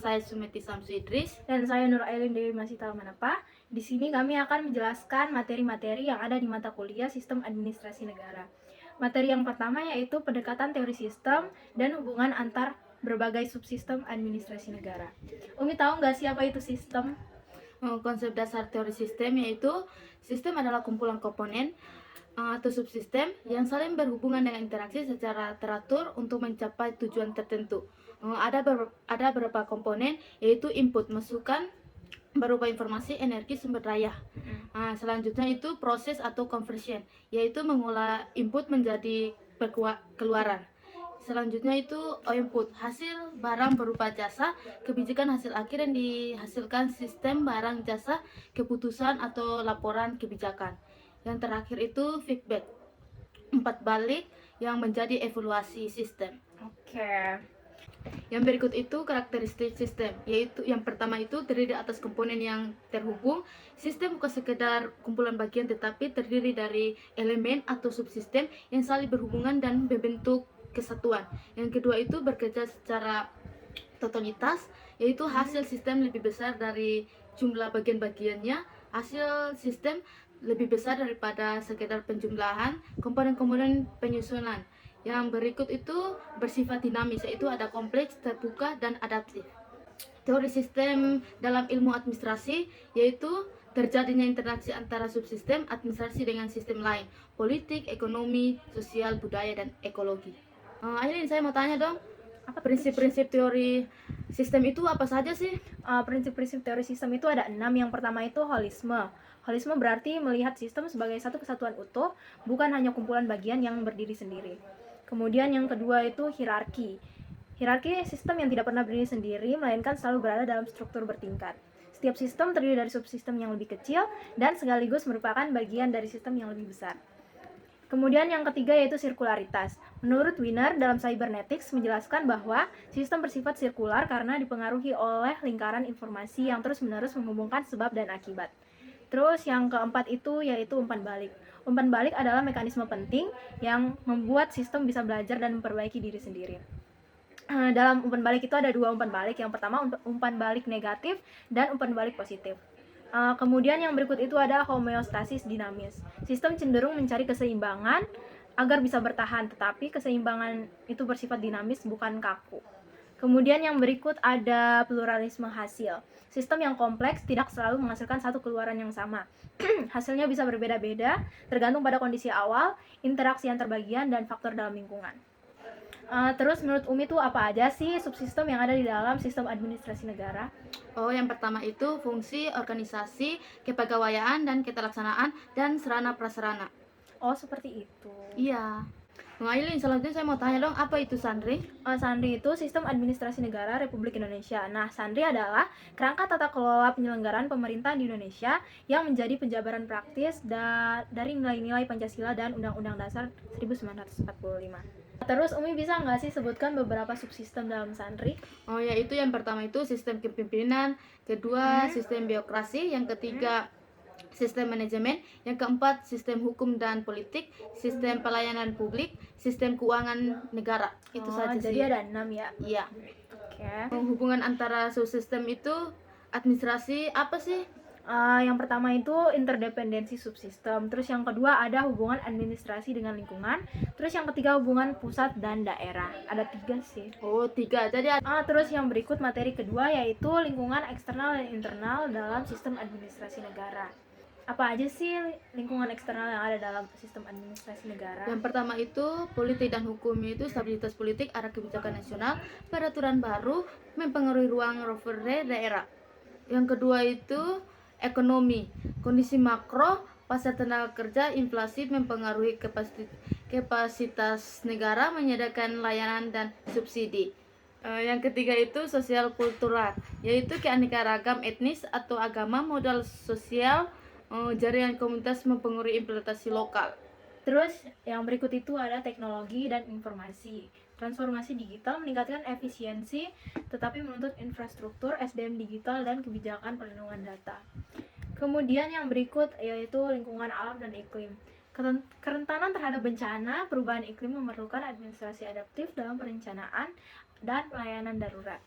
saya Sumeti Samsu Idris. Dan saya Nur Ailin Dewi Masita Manapa. Di sini kami akan menjelaskan materi-materi yang ada di mata kuliah Sistem Administrasi Negara. Materi yang pertama yaitu pendekatan teori sistem dan hubungan antar berbagai subsistem administrasi negara. Umi tahu nggak sih apa itu sistem? Konsep dasar teori sistem yaitu sistem adalah kumpulan komponen atau subsistem yang saling berhubungan dengan interaksi secara teratur untuk mencapai tujuan tertentu. Ada beberapa komponen yaitu input, masukan berupa informasi, energi, sumber daya. Selanjutnya itu proses atau conversion, yaitu mengolah input menjadi keluaran. Selanjutnya itu output, hasil barang berupa jasa, kebijakan hasil akhir yang dihasilkan sistem barang jasa, keputusan atau laporan kebijakan. Yang terakhir itu feedback, umpat balik yang menjadi evaluasi sistem. Oke. Yang berikut itu karakteristik sistem, yaitu yang pertama itu terdiri atas komponen yang terhubung. Sistem bukan sekedar kumpulan bagian tetapi terdiri dari elemen atau subsistem yang saling berhubungan dan membentuk kesatuan. Yang kedua itu bekerja secara totalitas, yaitu hasil sistem lebih besar dari jumlah bagian-bagiannya. Hasil sistem lebih besar daripada sekedar penjumlahan komponen-komponen penyusunan. Yang berikut itu bersifat dinamis, yaitu ada kompleks, terbuka, dan adaptif. Teori sistem dalam ilmu administrasi yaitu terjadinya interaksi antara subsistem administrasi dengan sistem lain, politik, ekonomi, sosial, budaya, dan ekologi. Aileen, saya mau tanya dong, prinsip-prinsip teori sistem itu apa saja sih? Prinsip-prinsip teori sistem itu ada 6. Yang pertama itu holisme. Holisme berarti melihat sistem sebagai satu kesatuan utuh, bukan hanya kumpulan bagian yang berdiri sendiri. Kemudian yang kedua itu hierarki. Hierarki sistem yang tidak pernah berdiri sendiri, melainkan selalu berada dalam struktur bertingkat. Setiap sistem terdiri dari subsistem yang lebih kecil dan sekaligus merupakan bagian dari sistem yang lebih besar. Kemudian yang ketiga yaitu sirkularitas. Menurut Wiener dalam Cybernetics menjelaskan bahwa sistem bersifat sirkular karena dipengaruhi oleh lingkaran informasi yang terus-menerus menghubungkan sebab dan akibat. Terus yang keempat itu yaitu umpan balik. Umpan balik adalah mekanisme penting yang membuat sistem bisa belajar dan memperbaiki diri sendiri. Dalam umpan balik itu ada 2 umpan balik. Yang pertama umpan balik negatif dan umpan balik positif. Kemudian yang berikut itu ada homeostasis dinamis. Sistem cenderung mencari keseimbangan agar bisa bertahan, tetapi keseimbangan itu bersifat dinamis, bukan kaku. Kemudian yang berikut ada pluralisme hasil. Sistem yang kompleks tidak selalu menghasilkan satu keluaran yang sama. Hasilnya bisa berbeda-beda, tergantung pada kondisi awal, interaksi antar bagian, dan faktor dalam lingkungan. Terus menurut Umi tuh apa aja sih subsistem yang ada di dalam sistem administrasi negara? Yang pertama itu fungsi, organisasi, kepegawaian, dan keterlaksanaan, dan sarana prasarana. Oh, seperti itu. Iya. Aileen, selanjutnya saya mau tanya dong, apa itu SANRI? SANRI itu Sistem Administrasi Negara Republik Indonesia. Nah, SANRI adalah kerangka tata kelola penyelenggaraan pemerintahan di Indonesia yang menjadi penjabaran praktis dari nilai-nilai Pancasila dan Undang-Undang Dasar 1945. Terus Umi bisa nggak sih sebutkan beberapa subsistem dalam SANRI? Yaitu yang pertama itu sistem kepemimpinan, kedua sistem birokrasi, yang ketiga sistem manajemen, yang keempat sistem hukum dan politik, sistem pelayanan publik, sistem keuangan negara. Itu saja sih. Jadi ada 6 ya? Iya. Oke. Hubungan antara subsistem itu administrasi apa sih? Yang pertama itu interdependensi subsistem. Terus yang kedua ada hubungan administrasi dengan lingkungan. Terus yang ketiga hubungan pusat dan daerah. Ada 3 sih. 3. Jadi terus yang berikut materi kedua yaitu lingkungan eksternal dan internal dalam sistem administrasi negara. Apa aja sih lingkungan eksternal yang ada dalam sistem administrasi negara? Yang pertama itu politik dan hukum, itu stabilitas politik, arah kebijakan nasional, peraturan baru, mempengaruhi ruang rover daerah. Yang kedua itu ekonomi, kondisi makro, pasar tenaga kerja, inflasi mempengaruhi kapasitas negara menyediakan layanan dan subsidi. Yang ketiga itu sosial kultural, yaitu keanekaragam etnis atau agama, modal sosial, jaringan komunitas mempengaruhi implementasi lokal. Terus yang berikut itu ada teknologi dan informasi. Transformasi digital meningkatkan efisiensi tetapi menuntut infrastruktur, SDM digital, dan kebijakan perlindungan data. Kemudian yang berikut yaitu lingkungan alam dan iklim. Kerentanan terhadap bencana, perubahan iklim memerlukan administrasi adaptif dalam perencanaan dan pelayanan darurat.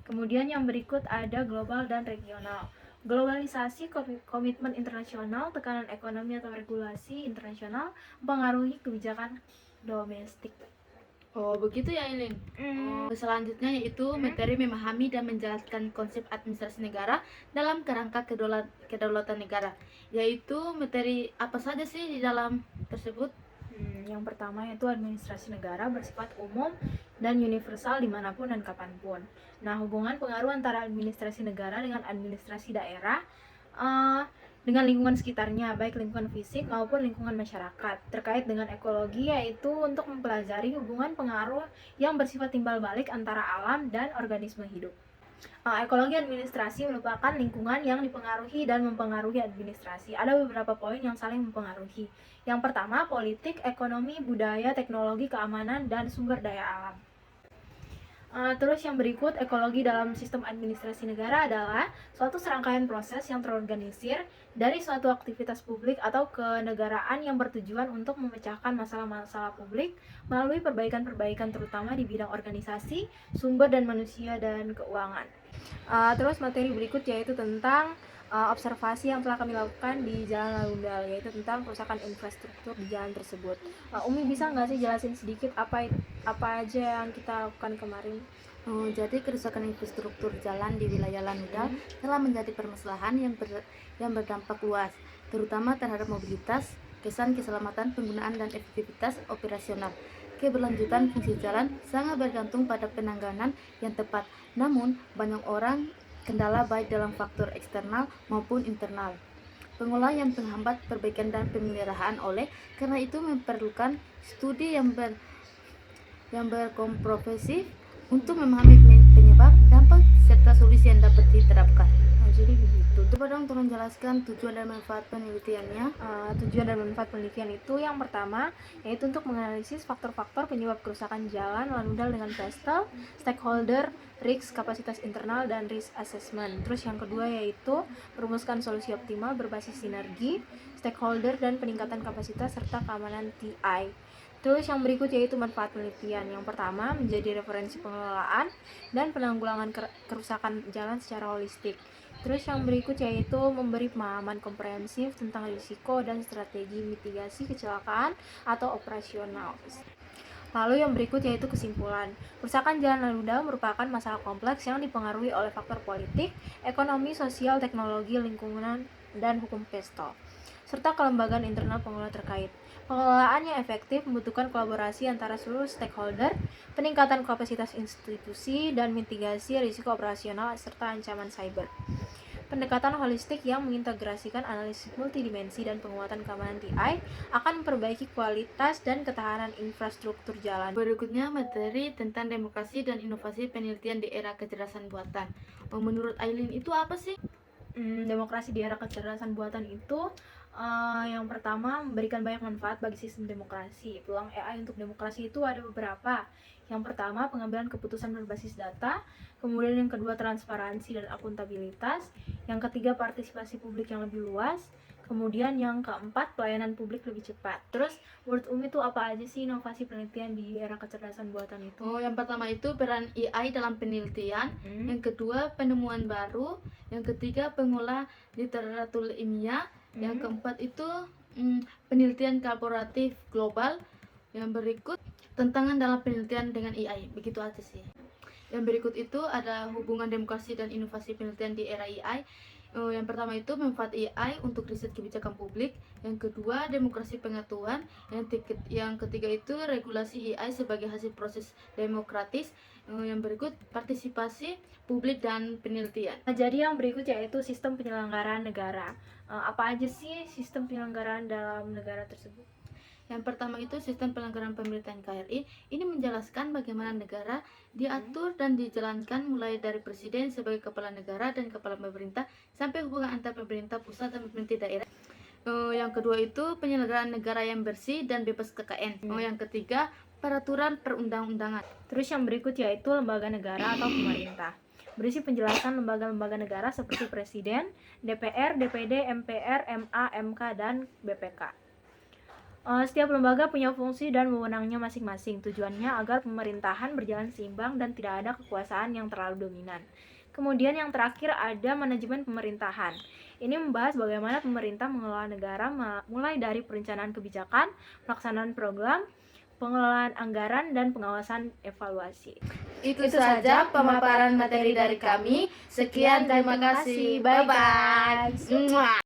Kemudian yang berikut ada global dan regional. Globalisasi, komitmen internasional, tekanan ekonomi atau regulasi internasional mempengaruhi kebijakan domestik. Oh, begitu ya, Ilin. Selanjutnya yaitu materi memahami dan menjelaskan konsep administrasi negara dalam kerangka kedaulatan negara. Yaitu materi apa saja sih di dalam tersebut? Yang pertama yaitu administrasi negara bersifat umum dan universal dimanapun dan kapanpun. Nah, hubungan pengaruh antara administrasi negara dengan administrasi daerah dengan lingkungan sekitarnya, baik lingkungan fisik maupun lingkungan masyarakat. Terkait dengan ekologi, yaitu untuk mempelajari hubungan pengaruh yang bersifat timbal balik antara alam dan organisme hidup. Ekologi administrasi merupakan lingkungan yang dipengaruhi dan mempengaruhi administrasi. Ada beberapa poin yang saling mempengaruhi. Yang pertama, politik, ekonomi, budaya, teknologi, keamanan, dan sumber daya alam. Terus yang berikut, ekologi dalam sistem administrasi negara adalah suatu serangkaian proses yang terorganisir dari suatu aktivitas publik atau kenegaraan yang bertujuan untuk memecahkan masalah-masalah publik melalui perbaikan-perbaikan terutama di bidang organisasi, sumber dan manusia, dan keuangan. Terus materi berikut yaitu tentang observasi yang telah kami lakukan di Jalan Lalundal, yaitu tentang kerusakan infrastruktur di jalan tersebut. Umi bisa nggak sih jelasin sedikit apa aja yang kita lakukan kemarin? Jadi kerusakan infrastruktur jalan di wilayah Lanudal telah menjadi permasalahan yang berdampak luas, terutama terhadap mobilitas, keselamatan penggunaan dan efektivitas operasional. Keberlanjutan fungsi jalan sangat bergantung pada penanganan yang tepat. Namun, banyak orang kendala baik dalam faktor eksternal maupun internal. Pengolah yang menghambat perbaikan dan pemeliharaan karena itu memerlukan studi yang berkomprehensif untuk memahami penyebab, dampak, serta solusi yang dapat diterapkan. Jadi begitu. Coba dong tolong jelaskan tujuan dan manfaat penelitiannya. Tujuan dan manfaat penelitian itu yang pertama yaitu untuk menganalisis faktor-faktor penyebab kerusakan jalan Lanudal dengan PESTEL, stakeholder, risk, kapasitas internal, dan risk assessment. Terus yang kedua yaitu merumuskan solusi optimal berbasis sinergi, stakeholder, dan peningkatan kapasitas serta keamanan TI. Terus yang berikut yaitu manfaat penelitian. Yang pertama menjadi referensi pengelolaan dan penanggulangan kerusakan jalan secara holistik. Terus yang berikut yaitu memberi pemahaman komprehensif tentang risiko dan strategi mitigasi kecelakaan atau operasional. Lalu yang berikut yaitu kesimpulan. Kerusakan jalan Lanudal merupakan masalah kompleks yang dipengaruhi oleh faktor politik, ekonomi, sosial, teknologi, lingkungan, dan hukum PESTEL, serta kelembagaan internal pengelola terkait. Pengelolaan yang efektif membutuhkan kolaborasi antara seluruh stakeholder, peningkatan kapasitas institusi, dan mitigasi risiko operasional serta ancaman cyber. Pendekatan holistik yang mengintegrasikan analisis multidimensi dan penguatan keamanan TI akan memperbaiki kualitas dan ketahanan infrastruktur jalan. Berikutnya materi tentang demokrasi dan inovasi penelitian di era kecerdasan buatan. Menurut Aileen itu apa sih? Demokrasi di era kecerdasan buatan itu yang pertama memberikan banyak manfaat bagi sistem demokrasi. Peluang AI untuk demokrasi itu ada beberapa. Yang pertama pengambilan keputusan berbasis data, kemudian yang kedua transparansi dan akuntabilitas, yang ketiga partisipasi publik yang lebih luas, kemudian yang keempat pelayanan publik lebih cepat. Terus menurut Umi itu apa aja sih inovasi penelitian di era kecerdasan buatan itu? Yang pertama itu peran AI dalam penelitian, yang kedua penemuan baru, yang ketiga pengolah literatur ilmiah, yang keempat itu penelitian kolaboratif global, yang berikut tantangan dalam penelitian dengan AI. Begitu aja sih. Yang berikut itu ada hubungan demokrasi dan inovasi penelitian di era AI. Yang pertama itu manfaat AI untuk riset kebijakan publik, yang kedua demokrasi pengetahuan, yang ketiga itu regulasi AI sebagai hasil proses demokratis, yang berikut partisipasi publik dan penelitian. Jadi yang berikut yaitu sistem penyelenggaraan negara. Apa aja sih sistem penyelenggaraan dalam negara tersebut? Yang pertama itu sistem penyelenggaraan pemerintahan KRI. Ini menjelaskan bagaimana negara diatur dan dijalankan mulai dari presiden sebagai kepala negara dan kepala pemerintah sampai hubungan antar pemerintah pusat dan pemerintah daerah. Yang kedua itu penyelenggaraan negara yang bersih dan bebas KKN. Yang ketiga peraturan perundang-undangan. Terus yang berikut yaitu lembaga negara atau pemerintah. Berisi penjelasan lembaga-lembaga negara seperti Presiden, DPR, DPD, MPR, MA, MK, dan BPK. Setiap lembaga punya fungsi dan wewenangnya masing-masing. Tujuannya agar pemerintahan berjalan seimbang dan tidak ada kekuasaan yang terlalu dominan. Kemudian yang terakhir ada manajemen pemerintahan. Ini membahas bagaimana pemerintah mengelola negara mulai dari perencanaan kebijakan, pelaksanaan program, pengelolaan anggaran, dan pengawasan evaluasi. Itu saja pemaparan materi dari kami. Sekian, terima kasih. Bye-bye.